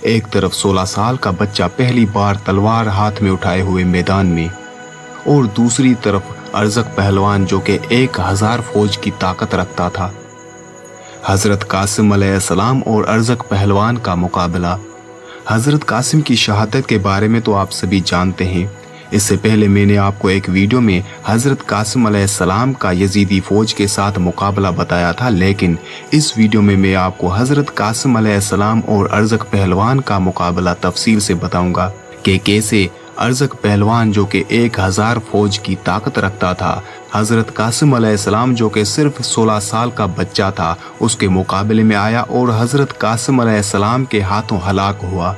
एक तरफ 16 साल का बच्चा पहली बार तलवार हाथ में उठाए हुए मैदान में, और दूसरी तरफ अरज़क पहलवान जो कि 1000 फौज की ताकत रखता था। हज़रत कासिम अलैहिस्सलाम और अरज़क पहलवान का मुकाबला। हज़रत कासिम की शहादत के बारे में तो आप सभी जानते हैं। इससे पहले मैंने आपको एक वीडियो में हज़रत कासिम अलैहिस्सलाम का यजीदी फ़ौज के साथ मुकाबला बताया था, लेकिन इस वीडियो में मैं आपको हज़रत कासिम अलैहिस्सलाम और अरज़क पहलवान का मुकाबला तफसील से बताऊंगा कि कैसे अरज़क पहलवान जो कि 1000 फौज की ताकत रखता था, हज़रत कासिम अलैहिस्सलाम जो कि सिर्फ 16 साल का बच्चा था, उसके मुकाबले में आया और हज़रत कासिम अलैहिस्सलाम के हाथों हलाक हुआ।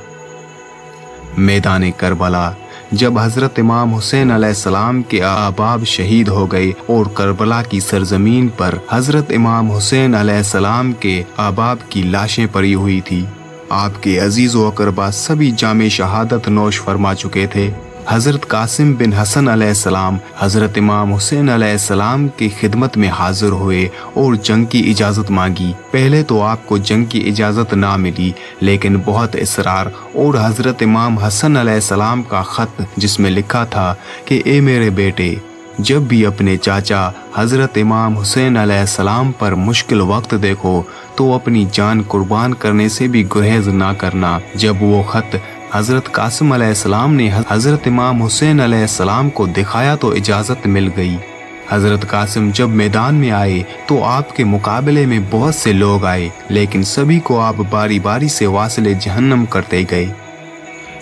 मैदान करबला। जब हज़रत इमाम हुसैन अलैहिस्सलाम के अहबाब शहीद हो गए और करबला की सरजमीन पर हज़रत इमाम हुसैन अलैहिस्सलाम के अहबाब की लाशें पड़ी हुई थी। आपके अजीज़ व अक़रबा सभी जामे शहादत नोश फरमा चुके थे। हज़रत कासिम बिन हसन अलैहिस्सलाम हज़रत इमाम हुसैन अलैहिस्सलाम की खिदमत में हाजिर हुए और जंग की इजाज़त मांगी। पहले तो आपको जंग की इजाज़त ना मिली, लेकिन बहुत इसरार और हज़रत इमाम हसन अलैहिस्सलाम का ख़त जिसमें लिखा था कि ए मेरे बेटे, जब भी अपने चाचा हज़रत इमाम हुसैन अलैहिस्सलाम पर मुश्किल वक्त देखो तो अपनी जान कुर्बान करने से भी गुरेज ना करना। जब वो ख़त हज़रत कासिम अलैहिस्सलाम ने हज़रत इमाम हुसैन अलैहिस्सलाम को दिखाया तो इजाज़त मिल गई। हज़रत कासिम जब मैदान में आए तो आपके मुकाबले में बहुत से लोग आए, लेकिन सभी को आप बारी बारी से वासिले जहन्नम करते गए।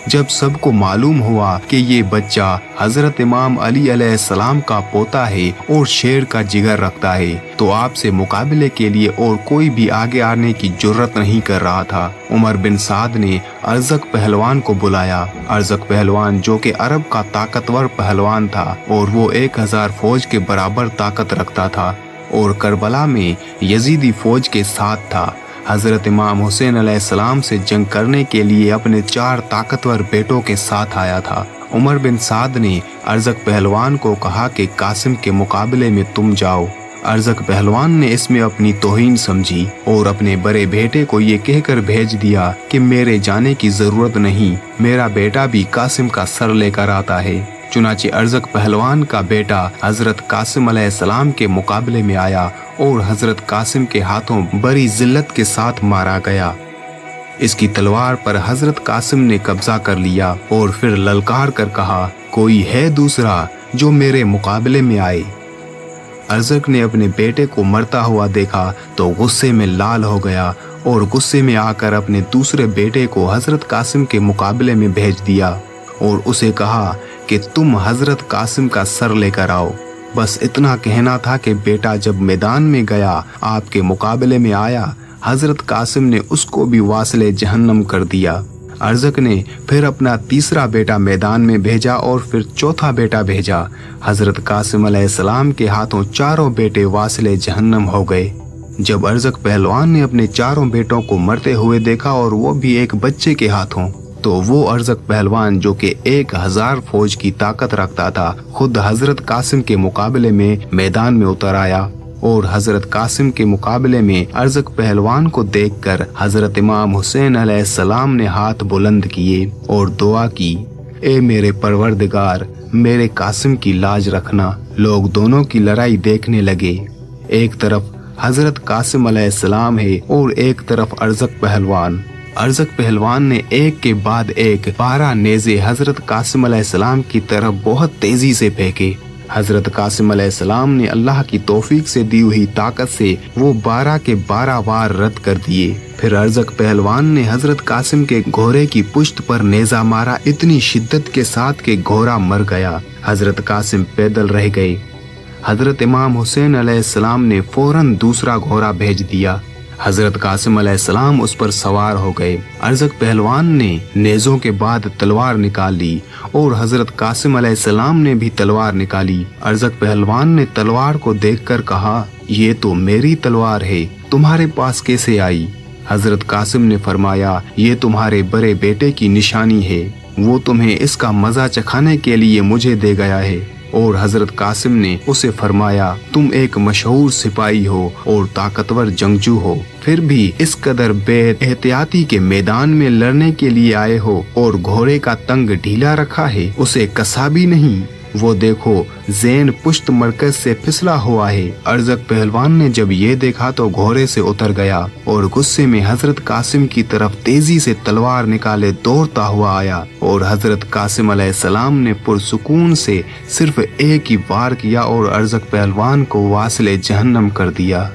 जब सबको मालूम हुआ कि ये बच्चा हज़रत इमाम अली अलैहिस्सलाम का पोता है और शेर का जिगर रखता है, तो आपसे मुकाबले के लिए और कोई भी आगे आने की जुर्रत नहीं कर रहा था। उमर बिन साद ने अरज़क पहलवान को बुलाया। अरज़क पहलवान जो कि अरब का ताकतवर पहलवान था और वो 1000 फौज के बराबर ताकत रखता था और करबला में यजीदी फौज के साथ था। हज़रत इमाम हुसैन अलैहिस्सलाम से जंग करने के लिए अपने 4 ताकतवर बेटों के साथ आया था। उमर बिन साद ने अरज़क पहलवान को कहा कि कासिम के मुकाबले में तुम जाओ। अरज़क पहलवान ने इसमें अपनी तौहीन समझी और अपने बड़े बेटे को ये कहकर भेज दिया कि मेरे जाने की ज़रूरत नहीं, मेरा बेटा भी कासिम का सर लेकर आता है। चुनाचे अरज़क पहलवान का बेटा हज़रत कासिम अलैहिस्सलाम के मुकाबले में आया और हज़रत कासिम के हाथों बड़ी जिल्लत के साथ मारा गया। इसकी तलवार पर हज़रत कासिम ने कब्जा कर लिया और फिर ललकार कर कहा, कोई है दूसरा जो मेरे मुकाबले में आए। अरज़क ने अपने बेटे को मरता हुआ देखा तो गुस्से में लाल हो गया और गुस्से में आकर अपने दूसरे बेटे को हज़रत कासिम के मुकाबले में भेज दिया और उसे कहा कि तुम हज़रत कासिम का सर लेकर आओ। बस इतना कहना था कि बेटा जब मैदान में गया, आपके मुकाबले में आया, हज़रत कासिम ने उसको भी वासिले जहन्नम कर दिया। अरज़क ने फिर अपना तीसरा बेटा मैदान में भेजा और फिर चौथा बेटा भेजा। हज़रत कासिम अलैहिस्सलाम के हाथों चारों बेटे वासिले जहन्नम हो गए। जब अरज़क पहलवान ने अपने चारों बेटों को मरते हुए देखा और वो भी एक बच्चे के हाथों, तो वो अरज़क पहलवान जो कि 1000 फौज की ताकत रखता था, खुद हज़रत कासिम के मुकाबले में मैदान में उतर आया और हज़रत कासिम के मुकाबले में अरज़क पहलवान को देखकर हज़रत इमाम हुसैन अलैहिस्सलाम ने हाथ बुलंद किए और दुआ की, ए मेरे परवरदिगार, मेरे कासिम की लाज रखना। लोग दोनों की लड़ाई देखने लगे। एक तरफ हज़रत कासिम अलैहिस्सलाम है और एक तरफ अरज़क पहलवान। अरज़क पहलवान ने एक के बाद एक 12 नेज़े हज़रत कासिम अलैहिस्सलाम की तरफ बहुत तेजी से फेंके। हज़रत कासिम अलैहिस्सलाम ने अल्लाह की तौफीक से दी हुई ताकत से वो 12 के 12 वार रद्द कर दिए। फिर अरज़क पहलवान ने हज़रत कासिम के घोड़े की पुश्त पर नेज़ा मारा इतनी शिद्दत के साथ कि घोड़ा मर गया। हज़रत कासिम पैदल रह गए। हज़रत इमाम हुसैन अलैहिस्सलाम ने फौरन दूसरा घोड़ा भेज दिया। हज़रत कासिम अलैहिस्सलाम उस पर सवार हो गए। अरज़क पहलवान ने नेज़ों के बाद तलवार निकाल ली और हज़रत कासिम अलैहिस्सलाम ने भी तलवार निकाली। अरज़क पहलवान ने तलवार को देखकर कहा, ये तो मेरी तलवार है, तुम्हारे पास कैसे आई? हज़रत कासिम ने फरमाया, ये तुम्हारे बड़े बेटे की निशानी है, वो तुम्हें इसका मज़ा चखाने के लिए मुझे दे गया है। اور حضرت قاسم نے اسے فرمایا تم ایک مشہور سپاہی ہو اور طاقتور جنگجو ہو، پھر بھی اس قدر بے احتیاطی کے میدان میں لڑنے کے لیے آئے ہو اور گھوڑے کا تنگ ڈھیلا رکھا ہے، اسے کسا بھی نہیں۔ وہ دیکھو زین پشت مرکز سے پھسلا ہوا ہے۔ ارزق پہلوان نے جب یہ دیکھا تو گھوڑے سے اتر گیا اور غصے میں حضرت قاسم کی طرف تیزی سے تلوار نکالے دوڑتا ہوا آیا، اور حضرت قاسم علیہ السلام نے پرسکون سے صرف ایک ہی وار کیا اور ارزق پہلوان کو واصل جہنم کر دیا۔